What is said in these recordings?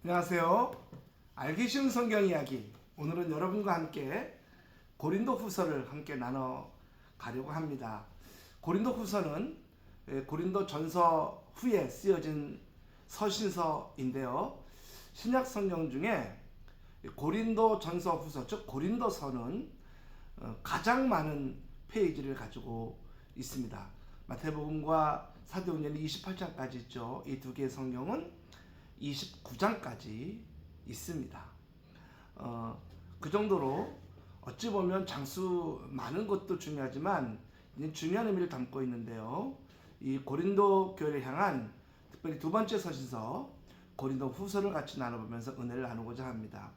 안녕하세요. 알기 쉬운 성경 이야기. 오늘은 여러분과 함께 고린도 후서를 함께 나눠 가려고 합니다. 고린도 후서는 고린도 전서 후에 쓰여진 서신서인데요. 신약 성경 중에 고린도 전서 후서, 즉 고린도서는 가장 많은 페이지를 가지고 있습니다. 마태복음과 사도행전이 28장까지 있죠. 이 두 개의 성경은 29장까지 있습니다. 그 정도로 어찌 보면 장수 많은 것도 중요하지만 중요한 의미를 담고 있는데요. 이 고린도 교회를 향한 특별히 두 번째 서신서 고린도 후서를 같이 나눠보면서 은혜를 나누고자 합니다.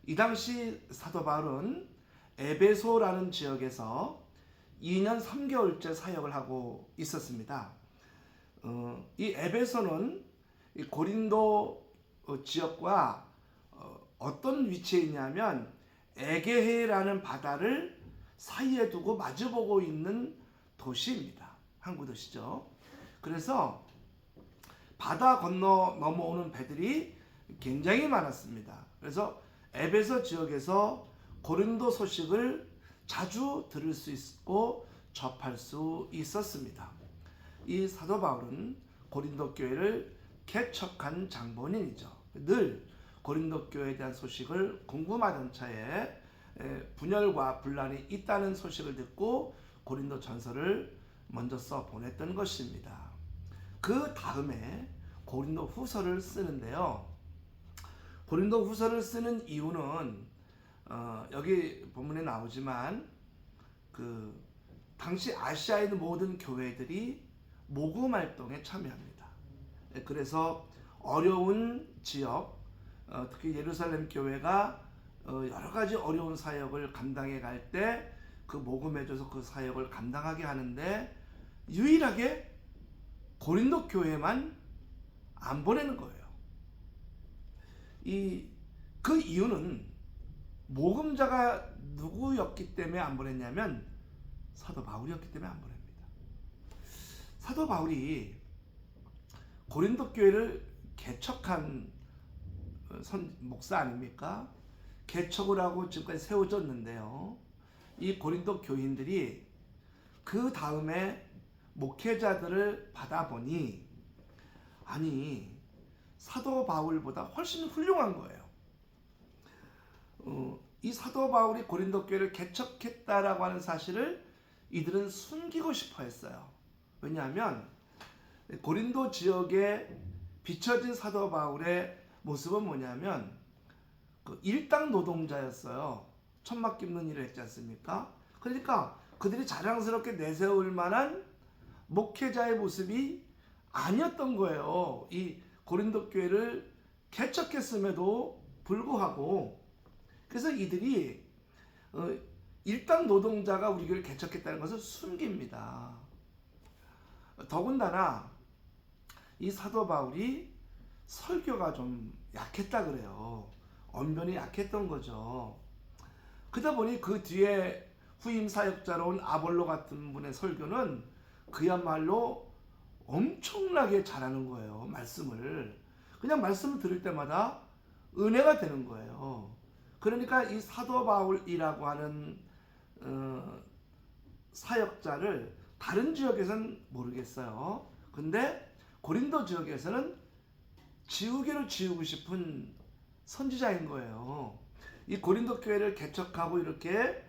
이 당시 사도 바울은 에베소라는 지역에서 2년 3개월째 사역을 하고 있었습니다. 이 에베소는 이 고린도 지역과 어떤 위치에 있냐면 에게해라는 바다를 사이에 두고 마주보고 있는 도시입니다. 항구 도시죠. 그래서 바다 건너 넘어오는 배들이 굉장히 많았습니다. 그래서 에베소 지역에서 고린도 소식을 자주 들을 수 있고 접할 수 있었습니다. 이 사도 바울은 고린도 교회를 개척한 장본인이죠. 늘 고린도 교회에 대한 소식을 궁금하던 차에 분열과 분란이 있다는 소식을 듣고 고린도 전서를 먼저 써 보냈던 것입니다. 그 다음에 고린도 후서를 쓰는데요. 고린도 후서를 쓰는 이유는 여기 본문에 나오지만 당시 아시아에 있는 모든 교회들이 모금 활동에 참여합니다. 그래서 어려운 지역, 특히 예루살렘 교회가 여러 가지 어려운 사역을 감당해 갈 때 그 모금해줘서 그 사역을 감당하게 하는데 유일하게 고린도 교회만 안 보내는 거예요. 그 이유는 모금자가 누구였기 때문에 안 보냈냐면 사도 바울이었기 때문에 안 보냅니다. 사도 바울이 고린도 교회를 개척한 목사 아닙니까? 개척을 하고 지금까지 세워졌는데요. 이 고린도 교인들이 그 다음에 목회자들을 받아보니 아니 사도 바울보다 훨씬 훌륭한 거예요. 이 사도 바울이 고린도 교회를 개척했다라고 하는 사실을 이들은 숨기고 싶어 했어요. 왜냐하면 고린도 지역에 비춰진 사도 바울의 모습은 뭐냐면 일당 노동자였어요. 천막 깁는 일을 했지 않습니까? 그러니까 그들이 자랑스럽게 내세울 만한 목회자의 모습이 아니었던 거예요. 이 고린도 교회를 개척했음에도 불구하고. 그래서 이들이 일당 노동자가 우리 교회를 개척했다는 것을 숨깁니다. 더군다나 이 사도 바울이 설교가 좀 약했다 그래요. 언변이 약했던 거죠. 그러다 보니 그 뒤에 후임 사역자로 온 아볼로 같은 분의 설교는 그야말로 엄청나게 잘하는 거예요. 말씀을. 그냥 말씀을 들을 때마다 은혜가 되는 거예요. 그러니까 이 사도 바울이라고 하는 사역자를 다른 지역에서는 모르겠어요. 근데 고린도 지역에서는 지우개로 지우고 싶은 선지자인 거예요. 이 고린도 교회를 개척하고 이렇게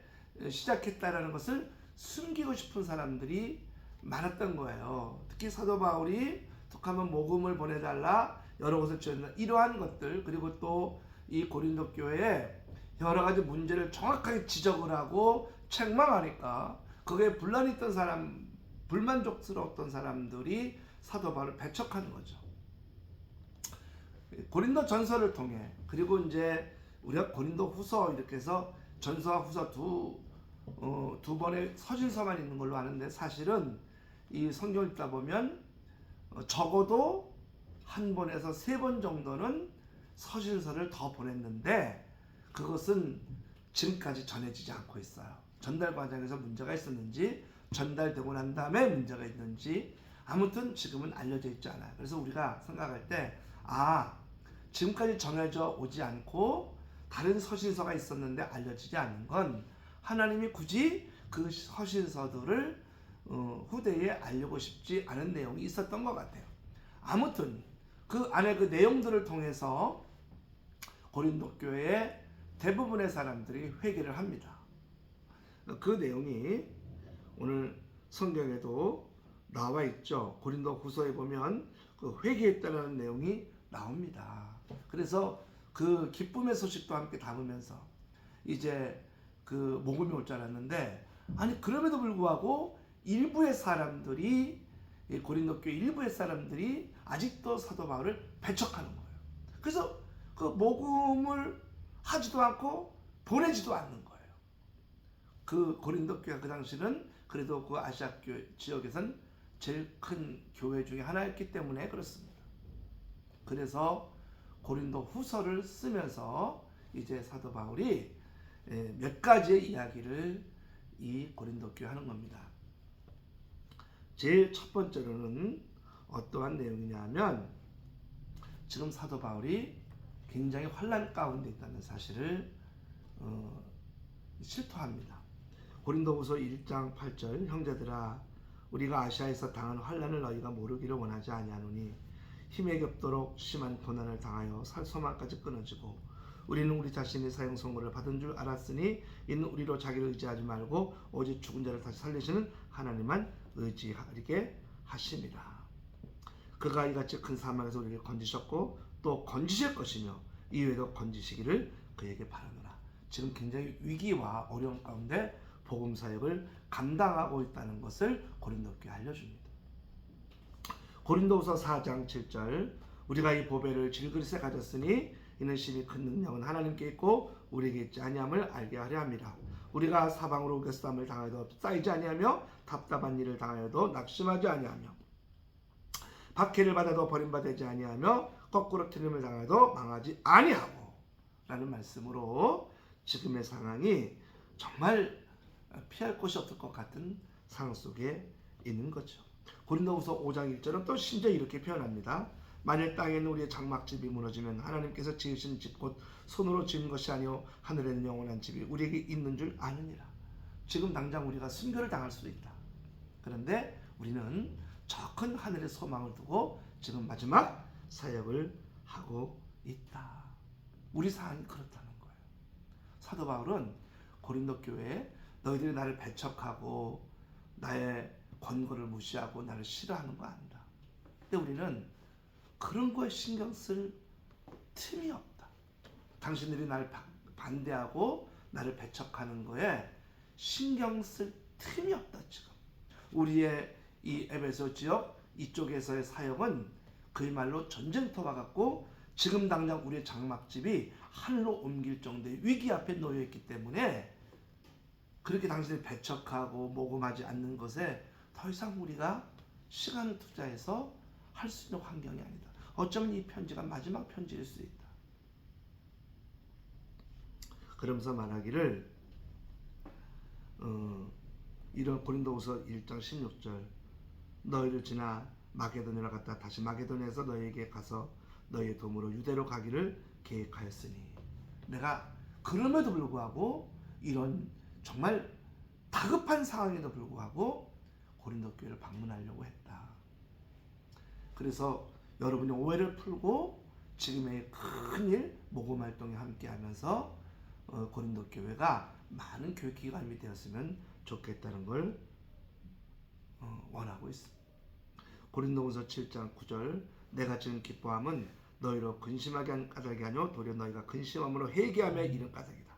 시작했다라는 것을 숨기고 싶은 사람들이 많았던 거예요. 특히 사도 바울이 툭하면 모금을 보내달라 여러 곳을 지었는 이러한 것들, 그리고 또 이 고린도 교회에 여러 가지 문제를 정확하게 지적을 하고 책망하니까 거기에 분란이 있던 사람, 불만족스러웠던 사람들이 사도 바울을 배척하는 거죠. 고린도 전서를 통해, 그리고 이제 우리가 고린도 후서 이렇게 해서 전서와 후서 두 번의 서신서만 있는 걸로 아는데, 사실은 이 성경을 읽다 보면 적어도 한 번에서 세 번 정도는 서신서를 더 보냈는데 그것은 지금까지 전해지지 않고 있어요. 전달 과정에서 문제가 있었는지, 전달되고 난 다음에 문제가 있는지, 아무튼 지금은 알려져 있지 않아요. 그래서 우리가 생각할 때 지금까지 정해져 오지 않고 다른 서신서가 있었는데 알려지지 않는 건 하나님이 굳이 그 서신서들을 후대에 알리고 싶지 않은 내용이 있었던 것 같아요. 아무튼 그 안에 그 내용들을 통해서 고린도 교회의 대부분의 사람들이 회개를 합니다. 그 내용이 오늘 성경에도 나와 있죠. 고린도 후서에 보면 그 회개했다는 내용이 나옵니다. 그래서 그 기쁨의 소식도 함께 담으면서 이제 그 복음이 올 줄 알았는데, 아니 그럼에도 불구하고 일부의 사람들이, 고린도 교회 일부의 사람들이 아직도 사도 바울을 배척하는 거예요. 그래서 그 복음을 하지도 않고 보내지도 않는 거예요. 그 고린도 교회가 그 당시는 그래도 그 아시아 지역에선 제일 큰 교회 중에 하나였기 때문에 그렇습니다. 그래서 고린도 후서를 쓰면서 이제 사도 바울이 몇 가지의 이야기를 이 고린도 교회에 하는 겁니다. 제일 첫 번째로는 어떠한 내용이냐면, 지금 사도 바울이 굉장히 환난 가운데 있다는 사실을 실토합니다. 고린도후서 1장 8절, 형제들아 우리가 아시아에서 당한 환난을 너희가 모르기를 원하지 아니하노니 힘에 겹도록 심한 고난을 당하여 소망까지 끊어지고 우리는 우리 자신이 사형 선고를 받은 줄 알았으니 이는 우리로 자기를 의지하지 말고 오직 죽은 자를 다시 살리시는 하나님만 의지하게 하심이라. 그가 이같이 큰 사망에서 우리를 건지셨고 또 건지실 것이며 이후에도 건지시기를 그에게 바라노라. 지금 굉장히 위기와 어려움 가운데 복음 사역을 감당하고 있다는 것을 고린도 교회에 알려줍니다. 고린도후서 4장 7절, 우리가 이 보배를 질그릇에 가졌으니 이는 심히 큰 능력은 하나님께 있고 우리에게 있지 아니함을 알게 하려 함이라. 우리가 사방으로 우겨싸움을 당하여도 쌓이지 아니하며 답답한 일을 당하여도 낙심하지 아니하며 박해를 받아도 버림받지 아니하며 거꾸로 틀림을 당하여도 망하지 아니하고 라는 말씀으로 지금의 상황이 정말 피할 곳이 없을 것 같은 상황 속에 있는 거죠. 고린도후서 5장 1절은 또 심지어 이렇게 표현합니다. 만일 땅에 있는 우리의 장막집이 무너지면 하나님께서 지으신 집 곧 손으로 지은 것이 아니요 하늘에 있는 영원한 집이 우리에게 있는 줄 아느니라. 지금 당장 우리가 순교를 당할 수도 있다. 그런데 우리는 저 큰 하늘의 소망을 두고 지금 마지막 사역을 하고 있다. 우리 상황이 그렇다는 거예요. 사도 바울은 고린도 교회에 너희들이 나를 배척하고 나의 권고를 무시하고 나를 싫어하는 거 안다. 근데 우리는 그런 거에 신경 쓸 틈이 없다. 당신들이 나를 반대하고 나를 배척하는 거에 신경 쓸 틈이 없다. 지금 우리의 이 에베소 지역 이쪽에서의 사역은 그야말로 전쟁터와 같고 지금 당장 우리의 장막집이 하늘로 옮길 정도의 위기 앞에 놓여 있기 때문에 그렇게 당신을 배척하고 모금하지 않는 것에 더 이상 우리가 시간을 투자해서 할 수 있는 환경이 아니다. 어쩌면 이 편지가 마지막 편지일 수 있다. 그러면서 말하기를 이런 고린도후서 1장 16절, 너희를 지나 마게도냐로 갔다 다시 마게도냐에서 너희에게 가서 너희의 도움으로 유대로 가기를 계획하였으니, 내가 그럼에도 불구하고 이런 정말 다급한 상황에도 불구하고 고린도 교회를 방문하려고 했다. 그래서 여러분이 오해를 풀고 지금의 큰일 모금 활동에 함께하면서 고린도 교회가 많은 교육 기관이 되었으면 좋겠다는 걸 원하고 있습니다. 고린도후서 7장 9절, 내가 지금 기뻐함은 너희로 근심하게 한 까닭이 아니오 도리어 너희가 근심함으로 회개하며 이른 까닭이다.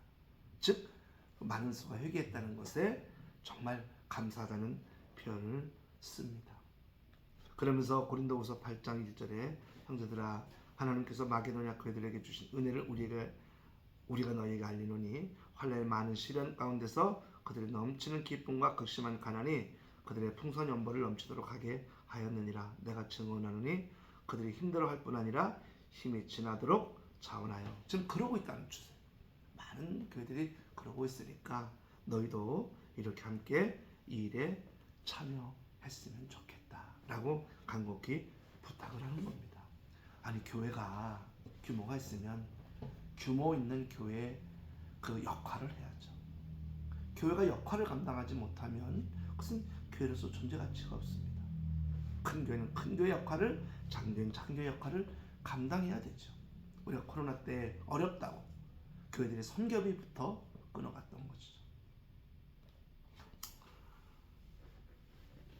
즉 많은 수가 회개했다는 것에 정말 감사하다는 표현을 씁니다. 그러면서 고린도후서 8장 1절에 형제들아 하나님께서 마게도냐 그들에게 주신 은혜를 우리가 너희에게 알리노니 환난의 많은 시련 가운데서 그들의 넘치는 기쁨과 극심한 가난이 그들의 풍선 연보를 넘치도록 하게 하였느니라. 내가 증언하노니 그들이 힘들어할 뿐 아니라 힘이 지나도록 자원하여. 지금 그러고 있다는 추세. 많은 교회들이 그러고 있으니까 너희도 이렇게 함께 이 일에 참여했으면 좋겠다라고 간곡히 부탁을 하는 겁니다. 아니 교회가 규모가 있으면 규모 있는 교회의 그 역할을 해야죠. 교회가 역할을 감당하지 못하면 그것은 교회로서 존재 가치가 없습니다. 큰 교회는 큰 교회 역할을, 작은 교회는 작은 교회 역할을 감당해야 되죠. 우리가 코로나 때 어렵다고 교회들의 선교비부터 끊어갔던 것이죠.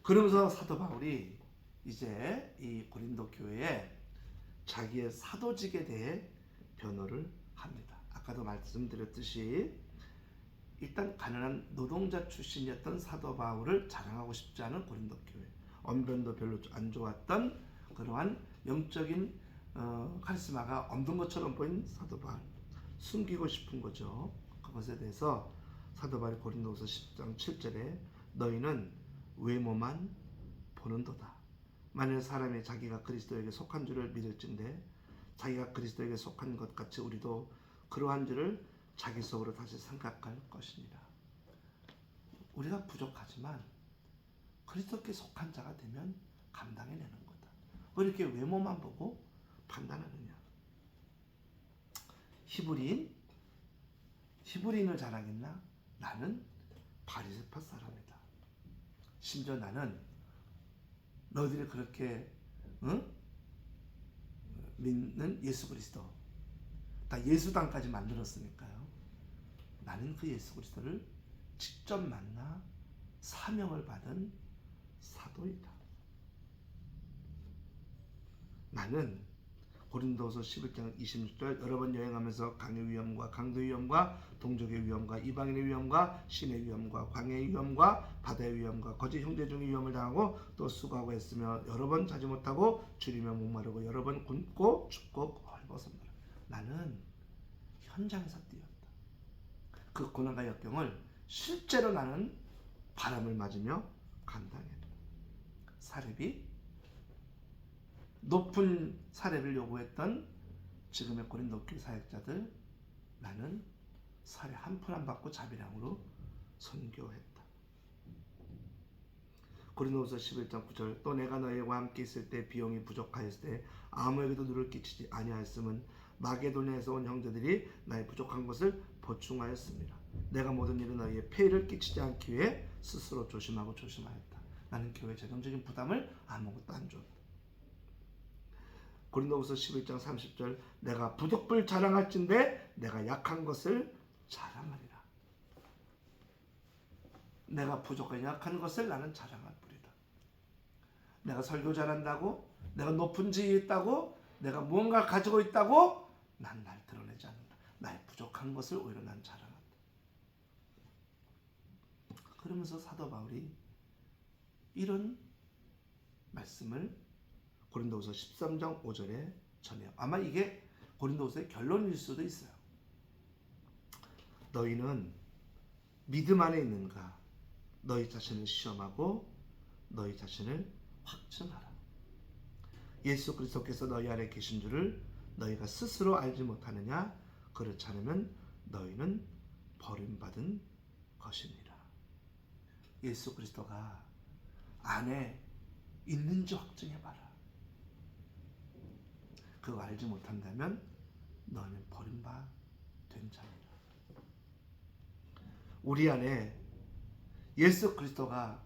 그러면서 사도 바울이 이제 이 고린도 교회에 자기의 사도직에 대해 변호를 합니다. 아까도 말씀드렸듯이 일단 가난한 노동자 출신이었던 사도 바울을 자랑하고 싶지 않은 고린도 교회, 언변도 별로 안 좋았던 그러한 영적인 카리스마가 없는 것처럼 보인 사도 바울, 숨기고 싶은 거죠. 그것에 대해서 사도 바울이 고린도후서 10장 7절에 너희는 외모만 보는도다. 만일 사람이 자기가 그리스도에게 속한 줄을 믿을진대 자기가 그리스도에게 속한 것 같이 우리도 그러한 줄을 자기 속으로 다시 생각할 것이니라. 우리가 부족하지만 그리스도께 속한 자가 되면 감당해내는 거다. 왜 이렇게 외모만 보고 판단하느냐. 히브리인을 자랑했나? 나는 바리새파 사람이다. 심지어 나는 너희들이 그렇게 믿는 예수 그리스도 다 예수당까지 만들었으니까요. 나는 그 예수 그리스도를 직접 만나 사명을 받은 사도이다. 나는 고린도서 11장 26절 여러 번 여행하면서 강의 위험과 강도 위험과 동족의 위험과 이방인의 위험과 신의 위험과 광야의 위험과 바다의 위험과 거짓 형제 중의 위험을 당하고 또 수고하고 했으며 여러 번 자지 못하고 줄이며 목마르고 여러 번 굶고 춥고 헐벗었노라. 나는 현장에서 뛰었다. 그 고난과 역경을 실제로 나는 바람을 맞으며 감당했다. 사렙이 높은 사렙을 요구했던 지금의 고린도 교회 사역자들, 나는 사례 한 푼 안 받고 자비량으로 선교했다. 고린도후서 11장 9절 또 내가 너희와 함께 있을 때 비용이 부족하였을 때 아무에게도 누를 끼치지 아니하였음은 마게도냐에서 온 형제들이 나의 부족한 것을 보충하였습니다. 내가 모든 일은 너희의 폐해를 끼치지 않기 위해 스스로 조심하고 조심하였다. 나는 교회 재정적인 부담을 아무것도 안 줬다. 고린도후서 11장 30절 내가 부득불 자랑할진대 내가 약한 것을 자랑하리라. 내가 부족하고 약한 것을 나는 자랑할 뿐이다. 내가 설교 잘한다고, 내가 높은 지위에 있다고, 내가 무언가를 가지고 있다고 난 날 드러내지 않는다. 나의 부족한 것을 오히려 난 자랑한다. 그러면서 사도 바울이 이런 말씀을 고린도후서 13장 5절에 전해요. 아마 이게 고린도후서의 결론일 수도 있어요. 너희는 믿음 안에 있는가? 너희 자신을 시험하고 너희 자신을 확증하라. 예수 그리스도께서 너희 안에 계신 줄을 너희가 스스로 알지 못하느냐? 그렇지 않으면 너희는 버림받은 것이니라. 예수 그리스도가 안에 있는지 확증해봐라. 그거 알지 못한다면 너는 버림받은 자니라. 우리 안에 예수 그리스도가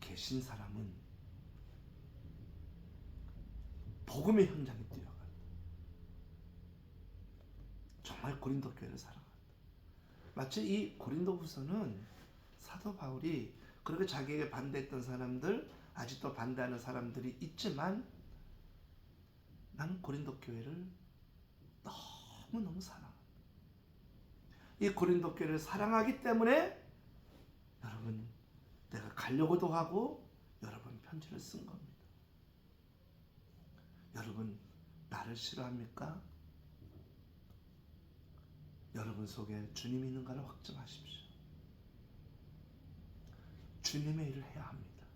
계신 사람은 복음의 현장에 뛰어간다. 정말 고린도 교회를 사랑한다. 마치 이 고린도후서는 사도 바울이 그렇게 자기에게 반대했던 사람들, 아직도 반대하는 사람들이 있지만 나는 고린도 교회를 너무너무 사랑합니다. 이 고린도 교회를 사랑하기 때문에 여러분 내가 가려고도 하고 여러 번 편지를 쓴 겁니다. 여러분 나를 싫어합니까? 여러분 속에 주님이 있는가를 확증하십시오. 주님의 일을 해야 합니다.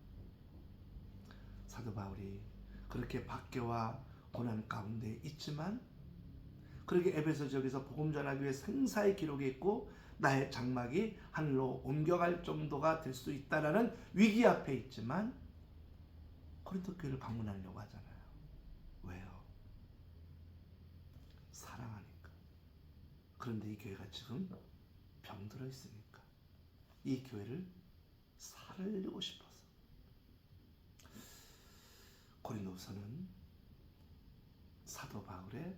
사도 바울이 그렇게 박해와 고난 가운데 있지만 그렇게 에베소 지역에서 복음 전하기 위해 생사의 기록이 있고 나의 장막이 하늘로 옮겨갈 정도가 될 수 있다라는 위기 앞에 있지만 고린도 교회를 방문하려고 하잖아요. 왜요? 그런데 이 교회가 지금 병들어 있으니까 이 교회를 살리고 싶어서 고린도서는 사도 바울의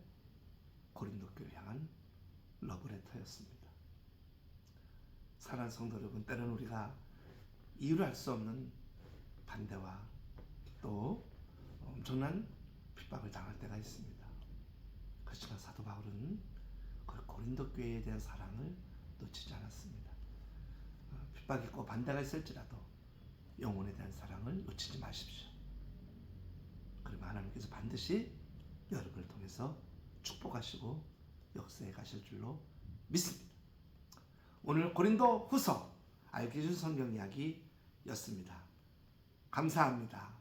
고린도 교회를 향한 러브레터였습니다. 사랑하는 성도 여러분, 때로는 우리가 이유를 알 수 없는 반대와 또 엄청난 핍박을 당할 때가 있습니다. 그렇지만 사도 바울은 그 고린도 교회에 대한 사랑을 놓치지 않았습니다. 핍박이 있고 반대가 있을지라도 영혼에 대한 사랑을 놓치지 마십시오. 그러면 하나님께서 반드시 여러분을 통해서 축복하시고 역사에 가실 줄로 믿습니다. 오늘 고린도 후서 알기 쉬운 성경 이야기였습니다. 감사합니다.